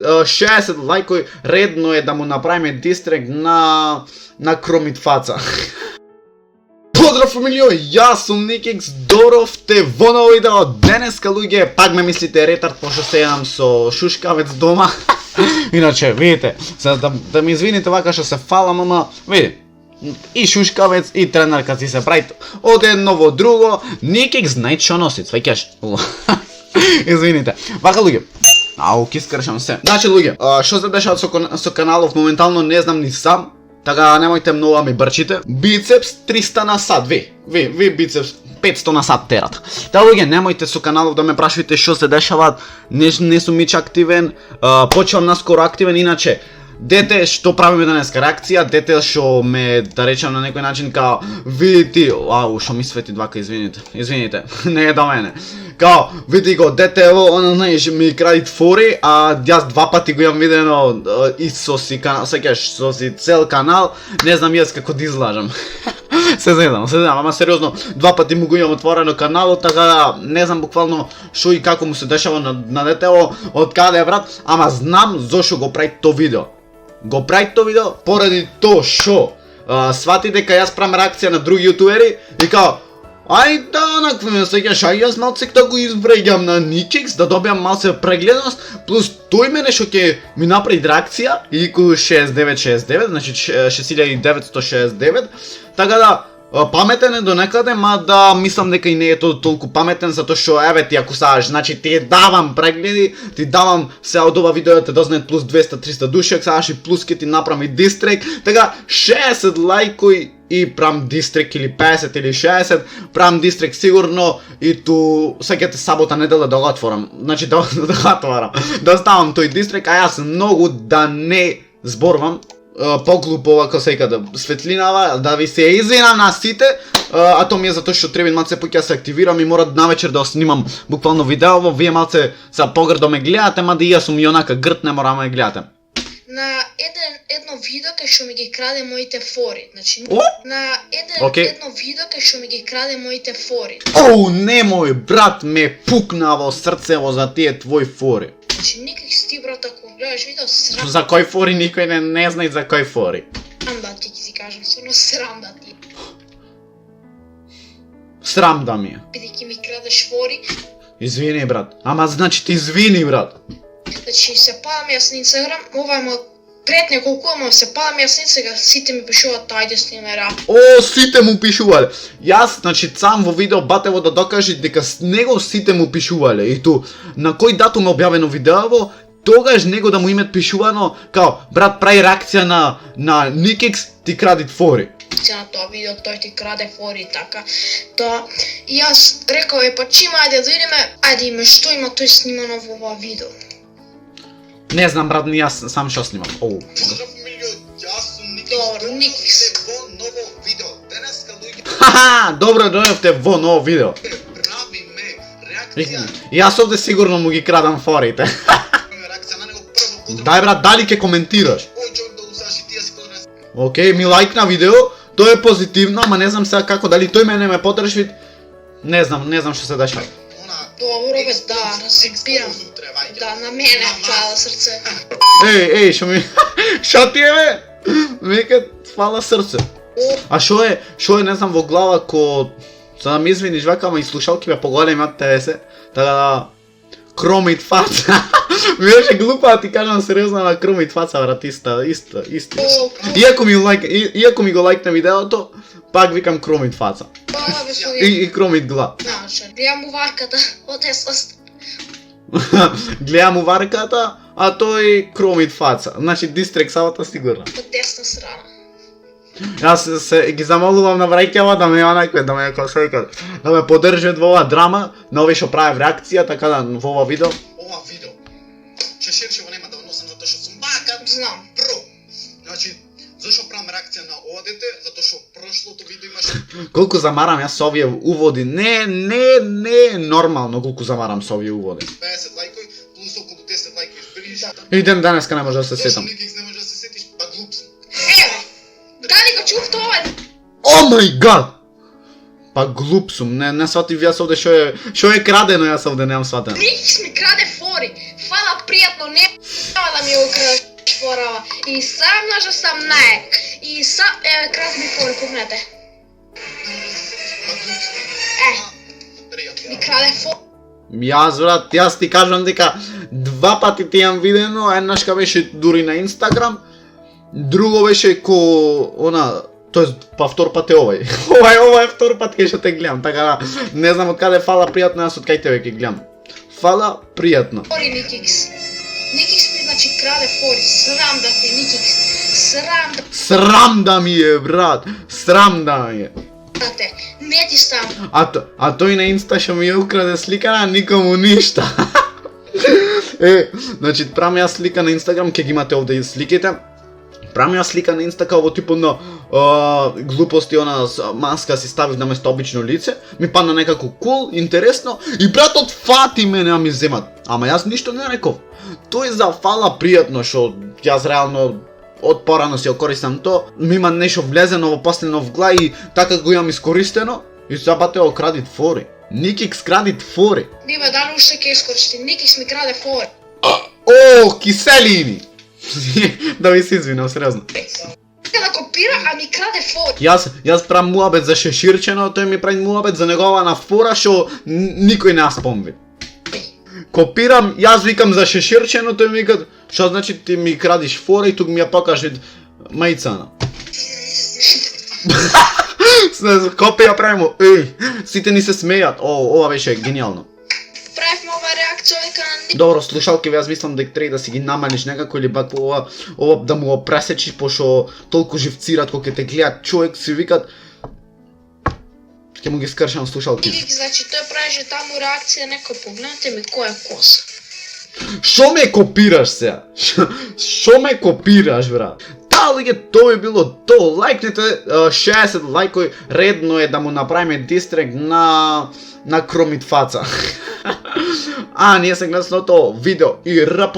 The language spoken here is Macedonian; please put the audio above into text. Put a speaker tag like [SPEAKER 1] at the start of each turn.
[SPEAKER 1] 60 лайкови, редно е да му направиме дистрект на Кромитфаца. Поздрав фамилио, јас сум Никикс, доровте во ново видео. Денеска луѓе, пак ме мислите ретард пошто седам со шушкавец дома. Иначе, видите, за да ми извините вака што се фалам, ама види, и шушкавец и тренерка си се прави од едно во друго. Никикс најчо носи, сваќаш. Извините. Вака луѓе. Ау, кискршам се. Значи луѓе, што се дешава со каналов моментално не знам ни сам. Така немојте многу да ми брчите. Бицепс 300 на сат, ви бицепс 500 на сат терат. Та луѓе, немојте со каналов да ме прашувате што се дешава. Не сум мич активен, почевам наскоро активен, иначе дете што правиме денеска реакција, дете што ме да речам на некој начин као види ти, ау што ми свети двака, извините, не е до мене. Као, види го, дете ево, оно знаеш, ми кради фори, а јас два пати го имам видено и со си канал, сеќаш, со си цел канал, не знам јас како да излажам. Се знам, ама сериозно, два пати му го имам отворено каналот, така не знам буквално што и како му се дешава на детево, од каде е брат, ама знам зошто го прави то видео. Го прави то видео поради то што свати дека јас правам реакција на други јутубери и као ај да онакво ме сеќаш, ај јас малце да го извреѓам на Никикс, да добијам малце прегледност, плюс тој мене што ќе ми направи реакција, IQ 6969, значи 6969, така да паметен е до некаде, ма да мислам дека и не е толку паметен, затоа што еве ти ако сакаш, значи ти давам прегледи, ти давам се од ова видео те дознаат плюс 200-300 души, ако сакаш и плюс ќе ти направам и дистрек, така 60 лајкови и прам дистрек или 50 или 60, прам дистрек сигурно и ту сакате сабота недела да го отворам, значи да го отворам, да ставам тој дистрек, а јас многу да не зборувам, поглупо овако секаде светлинава, да ви се извинам на сите, а то ми е затоа што треба малце поќе се активирам и мора навечер да снимам буквално видео, вие малце са погрдо ме гледате, ма да и јас сум и онака грд, не мора да ме гледате.
[SPEAKER 2] На едно видео кај што ми ги краде моите фори, значи на едно видео кај што ми ги краде моите фори.
[SPEAKER 1] Оу, немој брат, ме пукна во срцево за тие твои фори.
[SPEAKER 2] Значи никак ти брат ако гледаш видео срам.
[SPEAKER 1] За кој фори никој не знае за кој фори.
[SPEAKER 2] Срам да ти си кажам, стварно срам да ти.
[SPEAKER 1] Срам да ми е.
[SPEAKER 2] Бидејќи ми крадеш фори.
[SPEAKER 1] Извини брат, ама значи ти извини брат.
[SPEAKER 2] Значи се палам јас на Инстаграм, ова е пред неколку, ама се палам јас на Инстаграм, сите ми пишуваат ајде сниме рап.
[SPEAKER 1] О, сите му пишувале. Јас, значи, сам во видео батево да докажи дека с него сите му пишувале. И ту, на кој датум е објавено видеово, тогаш него да му имет пишувано, као, брат, прави реакција на Никикс, ти кради фори.
[SPEAKER 2] На тоа видео тој ти краде фори така. Тоа и јас реков па чима ајде да видиме, ајде име што има тој снимано во ова видео.
[SPEAKER 1] Не знам брат, ни јас сам што снимам. Оу.
[SPEAKER 3] Поздрав фамилио, јас сум
[SPEAKER 2] Добро,
[SPEAKER 3] Никикс. Во ново видео. Денеска луѓе.
[SPEAKER 1] Ха-ха, добро дојдовте во ново видео.
[SPEAKER 3] Правиме реакција.
[SPEAKER 1] Јас овде сигурно му ги крадам форите.
[SPEAKER 3] Реакција на него прво поздрав.
[SPEAKER 1] Дај брат, дали ќе коментираш?
[SPEAKER 3] Ој човек да усаш и ти си поздрав.
[SPEAKER 1] Океј, ми лајкна видео, тоа е позитивно, ама не знам сега како, дали тој мене ме подржи. Не знам што се дешава.
[SPEAKER 2] Добро бе, да, разбирам. Да, на мене фала срце.
[SPEAKER 1] Еј, шо ти е бе? Вика, фала срце. А шо е, не знам, во глава ко... За да ми извиниш вака, ама и слушалки бе поголеми од тебе се. Така да... Кромитфаца. Ми беше глупа да ти кажам сериозно, ама Кромитфаца брат, исто. Иако ми го лајкна видеото, пак викам Кромитфаца. И Кромитглад.
[SPEAKER 2] Гледам уварката од есост.
[SPEAKER 1] Гледам уварката, а тој Кромитфаца. Значи дистрек сабата сигурно.
[SPEAKER 2] Од десна страна.
[SPEAKER 1] Јас се ги замолувам на браќава да ме онакве, да ме косекат, да ме поддржат во оваа драма, на овие што правев реакција, така да во ова видео.
[SPEAKER 3] Ова видео. Шешерчево нема да го носам затоа што сум бакат.
[SPEAKER 2] Знам.
[SPEAKER 3] Про. Значи, зашо правам реакција на ова дете? Затоа што прошлото видео имаше
[SPEAKER 1] Колку замарам јас со овие уводи, не нормално колку замарам со овие уводи.
[SPEAKER 3] 50 лајкови, плюс околу 10 лајкови прилиш.
[SPEAKER 1] Иден денеска не може да се сетам.
[SPEAKER 3] Никикс не може да се сетиш, па глуп сум.
[SPEAKER 2] Дали го чув тоа?
[SPEAKER 1] О мај гад! Па глуп сум, не сватив јас овде што е крадено, јас овде немам сватено.
[SPEAKER 2] Никикс ми краде фори. Фала приятно, няма да ми го крадеш форава. И сам знаеш да съм наек. И сам, краде ми фори, погледнете. Ми краде фори.
[SPEAKER 1] Јас, брат, јас ти кажам дека 2 пати ти имам видено, еднашка беше дури на Инстаграм, друго беше ко она, тоест па втор пат е овај. Ова е втор пат кај што те гледам, така да не знам од каде фала пријатно, јас од кај тебе ќе гледам. Фала пријатно.
[SPEAKER 2] Фори Никикс. Никикс ми значи краде фори. Срам да ти, Никикс. Срам да
[SPEAKER 1] Срам да ми е, брат, срам да ми е.
[SPEAKER 2] те. Не ти стам.
[SPEAKER 1] А тој на Инста што ми ја украде слика, а никому ништа. Значи, правам ја слика на Инстаграм, ќе ги имате овде и сликите. Правам ја слика на Инста као во типот на глупости, она маска си ставив наместо обично лице, ми падна некако кул, интересно, и братот фати мене а ми земат. Ама јас ништо не реков. Тој за фала пријатно што јас реално од порано си окористам то, ми има нешто влезено во последно в глава и така го имам искористено и забате окрадит фори. Никикс крадит фори.
[SPEAKER 2] Бибе, дали уште ќе искористи. Никикс ми краде фори.
[SPEAKER 1] О, киселини! Да ви се извинам, сериозно.
[SPEAKER 2] Иска да копира, а ми краде фори.
[SPEAKER 1] Јас правам муабет за шеширчено, тој ми прави муабет за негова на фора што никој не ја спомни. Копирам, јас викам за шеширчено, тој ми вика, што значи ти ми крадиш фора и тук ми ја покажи мајцана. Копија правимо, сите ни се смејат, ова беше гениално.
[SPEAKER 2] Правихме ова реакција века на Никикс.
[SPEAKER 1] Добро, слушалки, јас мислам дека треба да си ги намалиш некако или пак ова да му го пресечиш, пошто толку живцират кога ќе те гледат човек, си викат ќе му ги скршам слушалки.
[SPEAKER 2] Никикс, значи тој правеше таму реакција, некој погледнете ми која коса.
[SPEAKER 1] Шо ме копираш сега? Шо ме копираш, брат? Луѓе, тоа би било то. Лајкнете 60 лајкој, редно е да му направиме дистрект на Кромитфаца. А, ние се гледаме следното видео и р